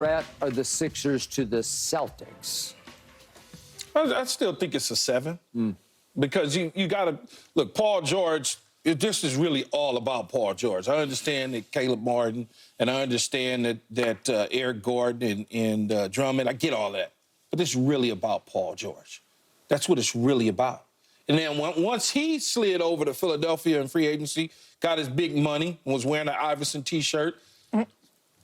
threat are the Sixers to the Celtics? I still think it's a 7 because you got to look. Paul George. This is really all about Paul George. I understand that Caleb Martin, and I understand that Eric Gordon and Drummond. I get all that, but this is really about Paul George. That's what it's really about. And then once he slid over to Philadelphia in free agency, got his big money, and was wearing an Iverson T-shirt,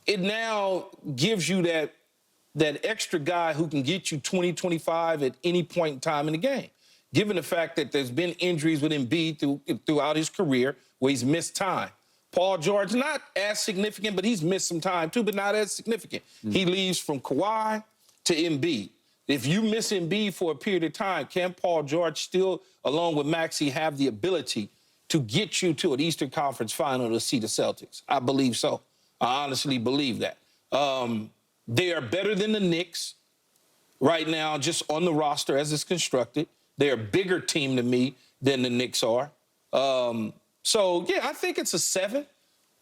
it now gives you that extra guy who can get you 20, 25 at any point in time in the game. Given the fact that there's been injuries with Embiid throughout his career where he's missed time. Paul George, not as significant, but he's missed some time too, but not as significant. He leaves from Kawhi to Embiid. If you miss Embiid for a period of time, can Paul George still, along with Maxey, have the ability to get you to an Eastern Conference final to see the Celtics? I believe so. I honestly believe that. They are better than the Knicks right now, just on the roster as it's constructed. They're a bigger team to me than the Knicks are. So, yeah, I think it's a 7.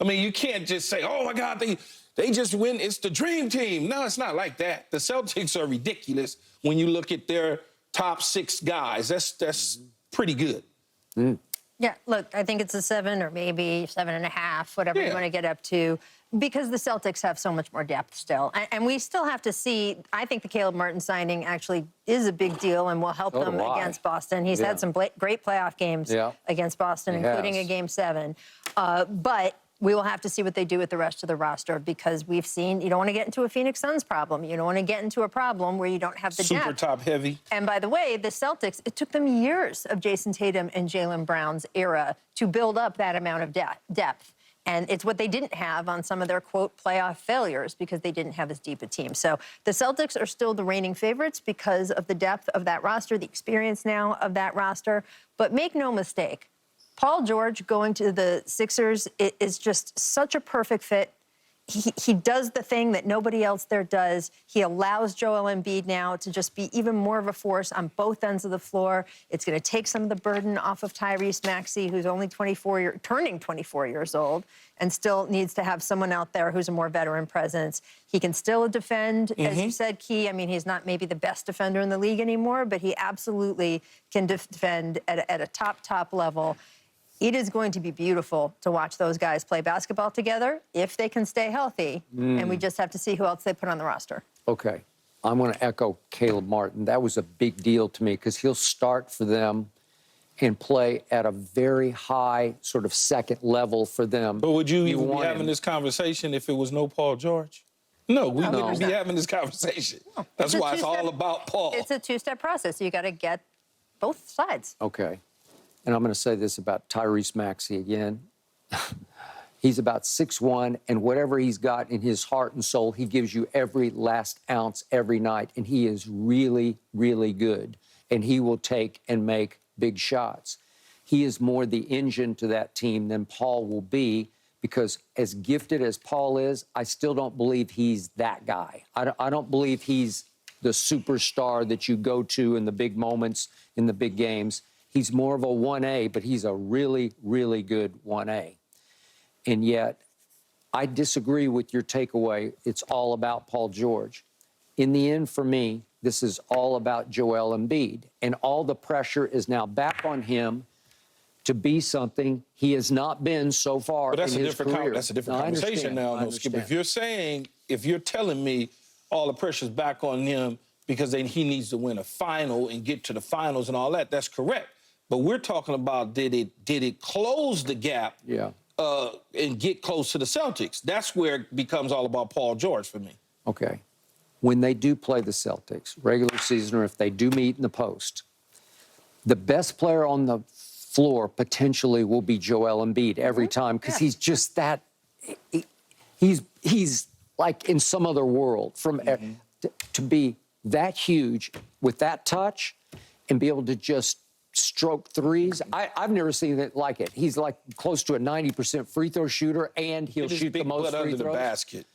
I mean, you can't just say, oh, my God, they just win. It's the dream team. No, it's not like that. The Celtics are ridiculous when you look at their top 6 guys. That's pretty good. Yeah, look, I think it's a 7 or maybe 7.5, whatever you want to get up to, because the Celtics have so much more depth still. And we still have to see, I think the Caleb Martin signing actually is a big deal and will help them against Boston. He's had some great playoff games against Boston, including a Game 7. But we will have to see what they do with the rest of the roster, because we've seen you don't want to get into a Phoenix Suns problem. You don't want to get into a problem where you don't have the super depth. top heavy. And by the way, the Celtics, it took them years of Jason Tatum and Jaylen Brown's era to build up that amount of depth. And it's what they didn't have on some of their, quote, playoff failures, because they didn't have as deep a team. So the Celtics are still the reigning favorites because of the depth of that roster, the experience now of that roster. But make no mistake, Paul George going to the Sixers is just such a perfect fit. He does the thing that nobody else there does. He allows Joel Embiid now to just be even more of a force on both ends of the floor. It's going to take some of the burden off of Tyrese Maxey, who's only turning 24 years old, and still needs to have someone out there who's a more veteran presence. He can still defend, as you said, Key. I mean, he's not maybe the best defender in the league anymore, but he absolutely can defend at a top level. It is going to be beautiful to watch those guys play basketball together if they can stay healthy. And we just have to see who else they put on the roster. Okay. I'm going to echo Caleb Martin. That was a big deal to me because he'll start for them and play at a very high sort of second level for them. But would you even be having this conversation if it was no Paul George? No, we wouldn't be having this conversation. No. That's why it's all about Paul. It's a two-step process. You got to get both sides. Okay. And I'm going to say this about Tyrese Maxey again. He's about 6'1", and whatever he's got in his heart and soul, he gives you every last ounce every night. And he is really, really good. And he will take and make big shots. He is more the engine to that team than Paul will be, because as gifted as Paul is, I still don't believe he's that guy. I don't believe he's the superstar that you go to in the big moments, in the big games. He's more of a 1A, but he's a really, really good 1A. And yet, I disagree with your takeaway. It's all about Paul George. In the end, for me, this is all about Joel Embiid. And all the pressure is now back on him to be something he has not been so far in his career. That's a different conversation now, Skip. If you're telling me all the pressure's back on him because then he needs to win a final and get to the finals and all that, that's correct. But we're talking about did it close the gap and get close to the Celtics? That's where it becomes all about Paul George for me. Okay. When they do play the Celtics, regular season, or if they do meet in the post, the best player on the floor potentially will be Joel Embiid every time, because he's just that he's like in some other world. To be that huge with that touch and be able to just stroke threes. I've never seen it like it. He's like close to a 90% free throw shooter, and he'll shoot the most free throws. The basket.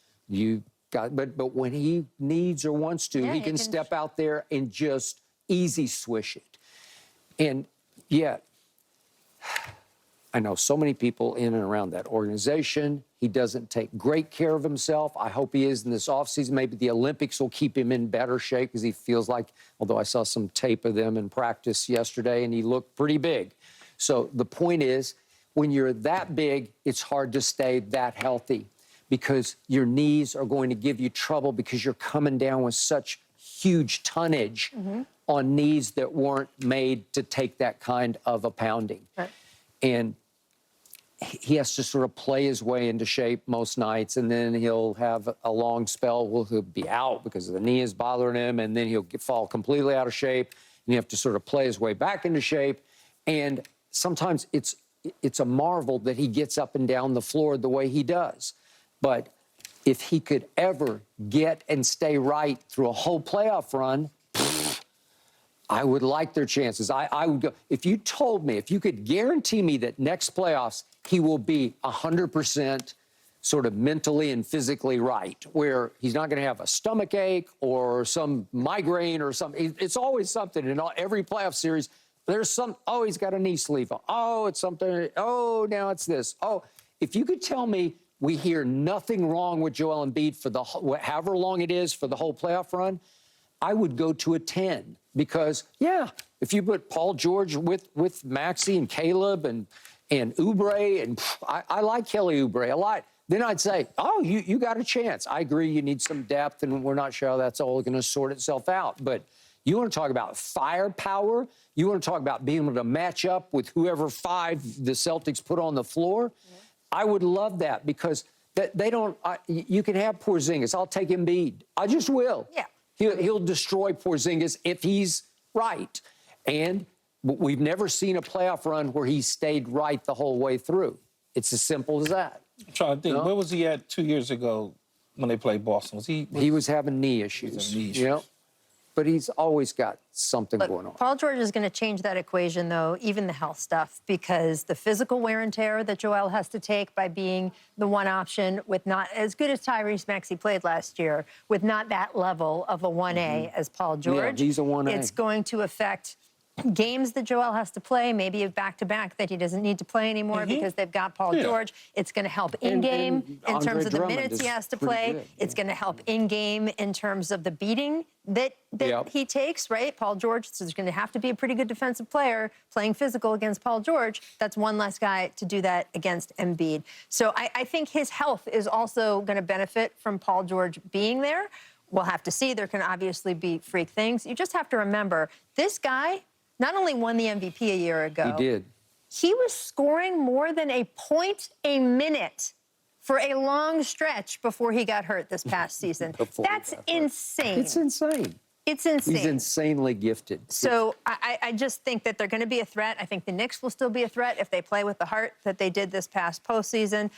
But when he needs or wants to, he can step out there and just easy swish it. And yet, I know so many people in and around that organization, He doesn't take great care of himself. I hope he is in this offseason. Maybe the Olympics will keep him in better shape because he feels like, although I saw some tape of them in practice yesterday, and he looked pretty big. So the point is, when you're that big, it's hard to stay that healthy because your knees are going to give you trouble because you're coming down with such huge tonnage on knees that weren't made to take that kind of a pounding. Right. And he has to sort of play his way into shape most nights, and then he'll have a long spell where he'll be out because the knee is bothering him, and then he'll fall completely out of shape, and you have to sort of play his way back into shape. And sometimes it's a marvel that he gets up and down the floor the way he does. But if he could ever get and stay right through a whole playoff run, I would like their chances. I would go, if you told me, if you could guarantee me that next playoffs, he will be 100% sort of mentally and physically right, where he's not going to have a stomach ache or some migraine or something. It's always something in every playoff series. There's oh, he's got a knee sleeve. Oh, it's something. Oh, now it's this. Oh, if you could tell me we hear nothing wrong with Joel Embiid for however long it is for the whole playoff run, I would go to a 10 because, yeah, if you put Paul George with Maxey and Caleb and Oubre, and I like Kelly Oubre a lot, then I'd say, oh, you got a chance. I agree you need some depth, and we're not sure how that's all going to sort itself out. But you want to talk about firepower? You want to talk about being able to match up with whoever five the Celtics put on the floor? Yeah. I would love that because they don't you can have Porzingis. I'll take Embiid. I just will. Yeah. He'll destroy Porzingis if he's right. And we've never seen a playoff run where he stayed right the whole way through. It's as simple as that. I'm trying to think. Where was he at 2 years ago when they played Boston? He was having knee issues. Yeah. But he's always got something going on. Paul George is going to change that equation, though, even the health stuff, because the physical wear and tear that Joel has to take by being the one option with not as good as Tyrese Maxey played last year, with not that level of a 1A as Paul George. Yeah, he's a 1A. It's going to affect games that Joel has to play, maybe a back-to-back that he doesn't need to play anymore because they've got Paul George. It's going to help in-game in terms of the minutes he has to play. Good. It's going to help in-game in terms of the beating that he takes, right? Paul George is going to have to be a pretty good defensive player playing physical against Paul George. That's one less guy to do that against Embiid. So I think his health is also going to benefit from Paul George being there. We'll have to see. There can obviously be freak things. You just have to remember, this guy not only won the MVP a year ago. He did. He was scoring more than a point a minute for a long stretch before he got hurt this past season. That's insane. It's insane. It's insane. He's insanely gifted. So I just think that they're going to be a threat. I think the Knicks will still be a threat if they play with the heart that they did this past postseason.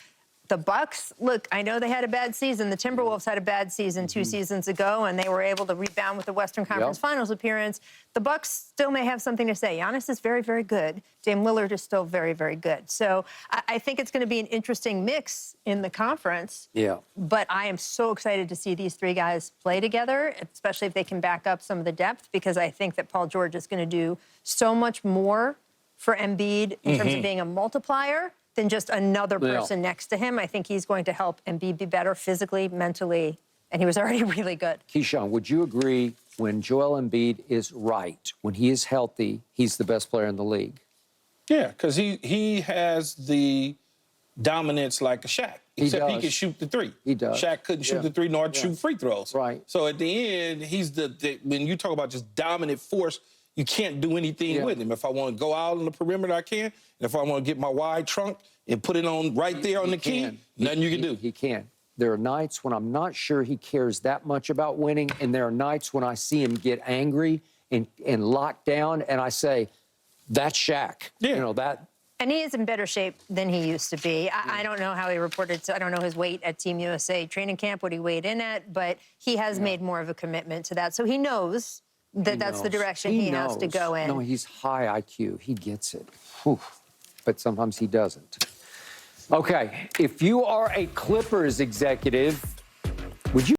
The Bucks, look, I know they had a bad season. The Timberwolves had a bad season 2 seasons ago, and they were able to rebound with the Western Conference Finals appearance. The Bucks still may have something to say. Giannis is very, very good. Dame Lillard is still very, very good. So I think it's going to be an interesting mix in the conference. Yeah. But I am so excited to see these three guys play together, especially if they can back up some of the depth, because I think that Paul George is going to do so much more for Embiid in terms of being a multiplier than just another person next to him. I think he's going to help Embiid be better physically, mentally, and he was already really good. Keyshawn, would you agree when Joel Embiid is right, when he is healthy, he's the best player in the league? Yeah, because he has the dominance like a Shaq, except he can shoot the three. He does. Shaq couldn't shoot the three nor shoot free throws. Right. So at the end, he's when you talk about just dominant force, you can't do anything with him. If I want to go out on the perimeter, I can. And if I want to get my wide trunk and put it on right there on the key, nothing you can do. He can. There are nights when I'm not sure he cares that much about winning, and there are nights when I see him get angry and locked down, and I say, that's Shaq. Yeah. You know, that. And he is in better shape than he used to be. I don't know how he reported. I don't know his weight at Team USA training camp, what he weighed in at, but he has made more of a commitment to that. So he knows that that's the direction he has to go in. No, he's high IQ. He gets it. Whew. But sometimes he doesn't. Okay, if you are a Clippers executive,